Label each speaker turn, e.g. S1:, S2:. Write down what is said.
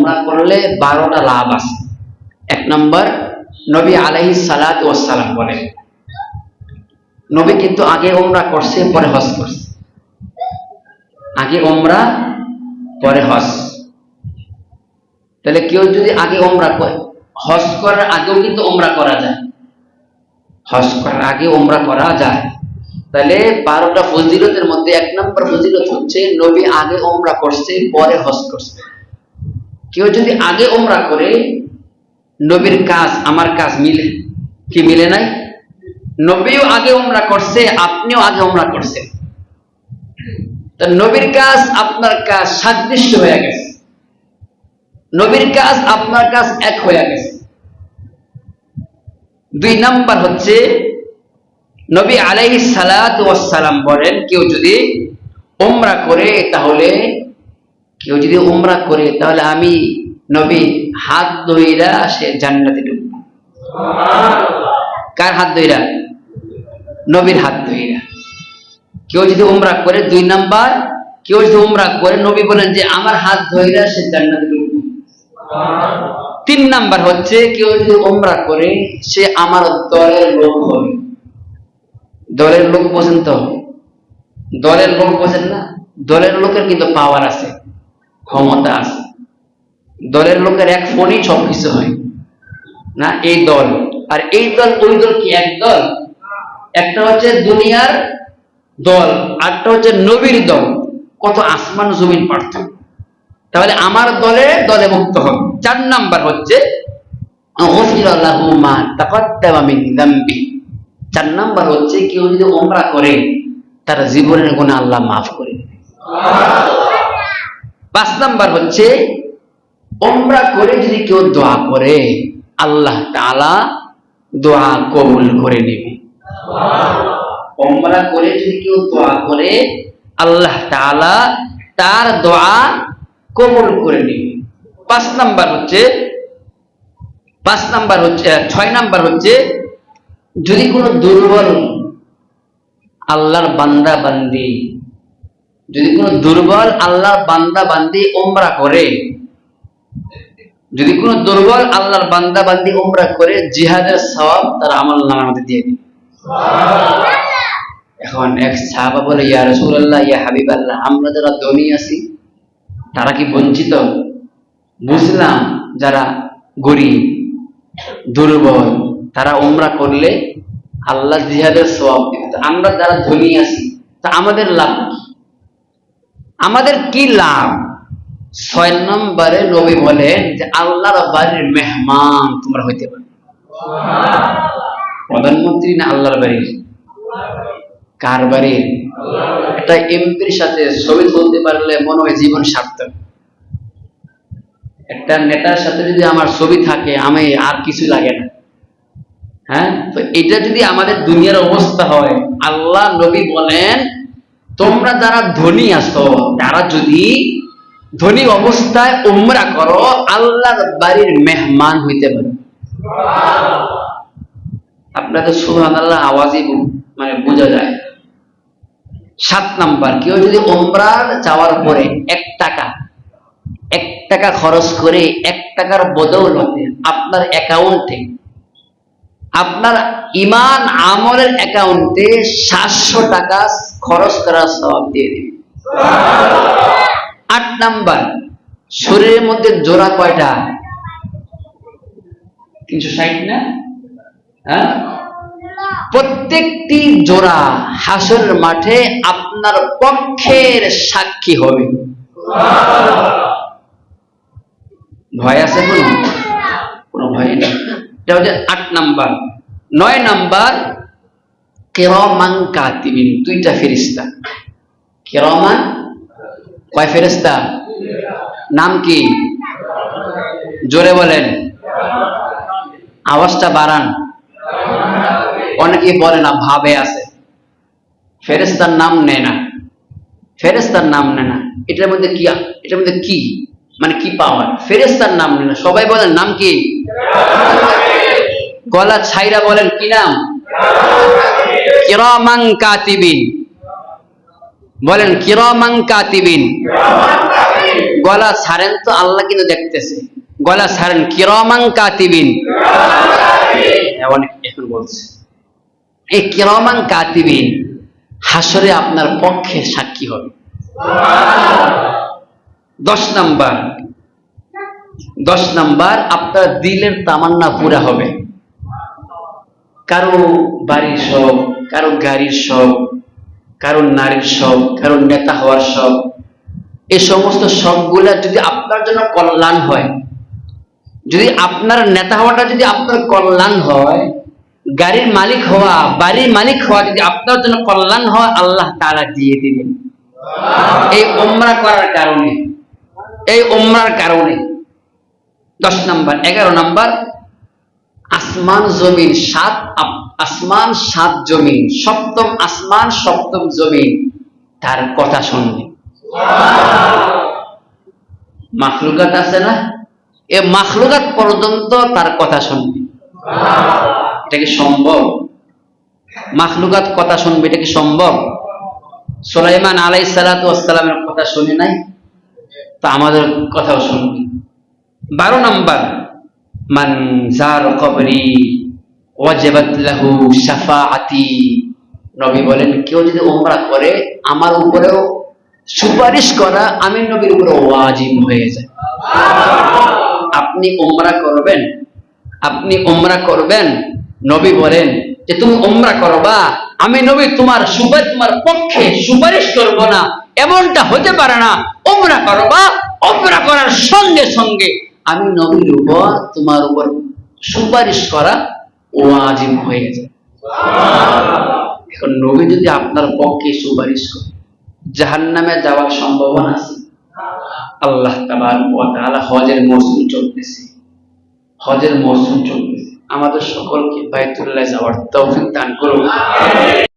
S1: ওমরা করলে 12টা লাভ আছে। 1 নম্বর, নবী আলাইহিস সালাতু ওয়াস সালাম বলেন, নবী কিন্তু আগে ওমরা করছে পরে হজ করছে। আগে ওমরা পরে হজ। তাহলে কেউ যদি আগে ওমরা করে, হজ করার আগেও কিন্তু ওমরা করা যায়, হজ করার আগে ওমরা করা যায়। তাহলে 12টা ফজিলতের মধ্যে 1 নম্বর ফজিলত হচ্ছে নবী আগে ওমরা করছে পরে হজ করছে। কেউ যদি আগে ওমরা করে, নবীর কাজ আমার কাজ মিলে কি মিলে নাই? নবীও আগে ওমরা করছে, আপনিও আগে ওমরা করছেন, তা নবীর কাজ আপনার কাজ সাদৃশ্য হয়ে গেছে, নবীর কাজ আপনার কাজ এক হয়ে গেছে। 2 নাম্বার হচ্ছে নবী আলাইহিস সালাতু ওয়াস সালাম বলেন, কেউ যদি ওমরা করে তাহলে আমি নবী হাত ধইরা সে জান্নাতে ঢুকবে। কার হাত ধইরা? নবীর হাত ধইরা। কেউ যদি ওমরা করে, 2 নাম্বার, কেউ যদি ওমরা করে, নবী বলেন যে আমার হাত ধইরা সে জান্নাতে ঢুকবে। 3 নাম্বার হচ্ছে কেউ যদি ওমরা করে সে আমার দলের লোক হবে। দলের লোক বোঝেন তো? দলের লোক বোঝেন না? দলের লোকের কিন্তু পাওয়ার আছে, ক্ষমতা আছে। দলের লোকের এক ফোনই সবকিছু হয় না। এই দল আর এই দল, ওই দল কি এক দল? একটা হচ্ছে দুনিয়ার দল, আরটা হচ্ছে নবীর দল। কত আসমান জমিন পার্থক্য। তাহলে আমার দলে মুক্ত হবে। 4 নাম্বার হচ্ছে 4 নাম্বার হচ্ছে কেউ যদি ওমরা করে তার জীবনের গুনাহ আল্লাহ মাফ করে দেবে। 5 নাম্বার হচ্ছে ওমরা করে যদি কেউ দোয়া করে আল্লাহ তাআলা দোয়া কবুল করে নেবে। ওমরা করে যদি কেউ দোয়া করে আল্লাহ তাআলা তার দোয়া কবুল করে নেবে। 6 নাম্বার হচ্ছে যদি কোনো দুর্বল আল্লাহর বান্দা বান্দি ওমরা করে, যদি কোনো দুর্বল আল্লাহর বান্দা বান্দি ওমরা করে, জিহাদের সওয়াব তার আমলনামার মধ্যে দিয়ে দিবে। এখন এক সাহাবা বলে, ইয়া রাসূলুল্লাহ, ইয়া হাবিবাল্লাহ, আমরা যারা ধনী আছি তারা কি বঞ্চিত? বুঝলাম যারা গরিব দুর্বল তারা ওমরা করলে আল্লাহ জিহাদের সওয়াব দিবে, আমরা যারা ধনী আছি তা আমাদের লাভ কি? আমাদের কি লাভ? 6 নম্বরে নবী বলেন যে আল্লাহর বাড়ির মেহমান তোমরা হইতে পারো। প্রধানমন্ত্রী না আল্লাহর বাড়ির? কার বাড়ির? একটা এমপির সাথে ছবি তুলতে পারলে মনে হয় জীবন সার্থক। একটা নেতার সাথে যদি আমার ছবি থাকে আমি আর কিছু লাগে না। হ্যাঁ, তো এটা যদি আমাদের দুনিয়ার অবস্থা হয়, আল্লাহ নবী বলেন তোমরা যারা ধনী আছো তারা যদি ধনী অবস্থায় উমরা করো আল্লাহর বাড়ির মেহমান হইতে পারো। আপনাদের সুবহানাল্লাহ আওয়াজই মানে বোঝা যায়। 7 নাম্বার, কেউ যদি উমরার যাওয়ার পরে 1 টাকা খরচ করে 1 টাকার বদৌলতে আপনার অ্যাকাউন্টে, আপনার ঈমান আমলের অ্যাকাউন্টে 700 টাকা খরচ করার সওয়াব দিয়ে দিবে। 8 নাম্বার, শরীরের মধ্যে জোড়া কয়টা? 360 না? হ্যাঁ, প্রত্যেকটি জোড়া হাসরের মাঠে আপনার পক্ষের সাক্ষী হবে। ভয় আছে? কোনো ভয় নেই। এটা হচ্ছে 8 নাম্বার। 9 নাম্বার, কিরামান কাতিবিন, 2টা ফেরেশতা। কিরামান, কয় ফেরেশতা? নাম কি? জোরে বলেন, আওয়াজটা বাড়ান। অনেকে বলে না, ভাবে আছে, ফেরেশতার নাম নেয় না, এটার মধ্যে কি মানে কি পাওয়ার? ফেরেশতার নাম নেয় না, সবাই বলেন নাম কি? গলা ছাইরা বলেন কি নাম? কিরামান কাতিবিন। বলেন কিরামান কাতিবিন। গলা ছাড়েন তো আল্লাহ কিন্তু দেখতেছে, গলা ছাড়েন, কিরামান কাতিবিন। এখন বলছে এই কিরামান কাতিবিন হাসরে আপনার পক্ষে সাক্ষী হবে। 10 নাম্বার আপনার দিলের তামান্না পুরা হবে। কারো বাড়ির শখ, কারো গাড়ির শখ, কারো নারীর শখ, কারো নেতা হওয়ার শখ, এই সমস্ত শখগুলা যদি আপনার জন্য কল্যাণ হয়, যদি আপনার নেতা হওয়াটা যদি আপনার কল্যাণ হয়, গাড়ির মালিক হওয়া, বাড়ির মালিক হওয়া যদি আপনার জন্য কল্যাণ হয়, আল্লাহ তাআলা দিয়ে দিবেন এই উমরা করার কারণে, এই উমরার কারণে। 10 নাম্বার। 11 নাম্বার, আসমান জমিন 7 আসমান 7 জমিন, সপ্তম আসমান সপ্তম জমিন তার কথা শুনবে। মাখলুকাত আছে না, এই মাখলুকাত পর্যন্ত তার কথা শুনবে। এটা কি সম্ভব? মাখলুকাত কথা শুনবে, এটা কি সম্ভব? সুলাইমান আলাইহিস সালাতু ওয়াস সালামের কথা শুনে নাই, তো আমাদের কথাও শুনবে। 12 নাম্বার, মান যার কবরি ওয়াজিবাত লাহু শাফাআতি। নবী বলেন কেউ যদি উমরা করে আমার উপরেও সুপারিশ করা আমি নবীর উপরে ওয়াজিব হয়ে যায়। আপনি উমরা করবেন, আপনি উমরা করবেন, নবী বলেন যে তুমি উমরা করবা, আমি নবী তোমার তোমার পক্ষে সুপারিশ করব না, এমনটা হতে পারে না। উমরা করবা, উমরা করার সঙ্গে সঙ্গে আমি নবীর উপর তোমার উপর সুপারিশ করা ওয়াজিব হয়ে যায়। এখন নবী যদি আপনার পক্ষে সুপারিশ করে, জাহান্নামে যাওয়ার সম্ভাবনা আছে? আল্লাহ তাবারক ওয়া তাআলা হজের মৌসুম চলতেছে, হজের মৌসুম চলতেছে, আমাদের সকলকে বাইতুল্লাহ যাওয়ার তৌফিক দান করুন।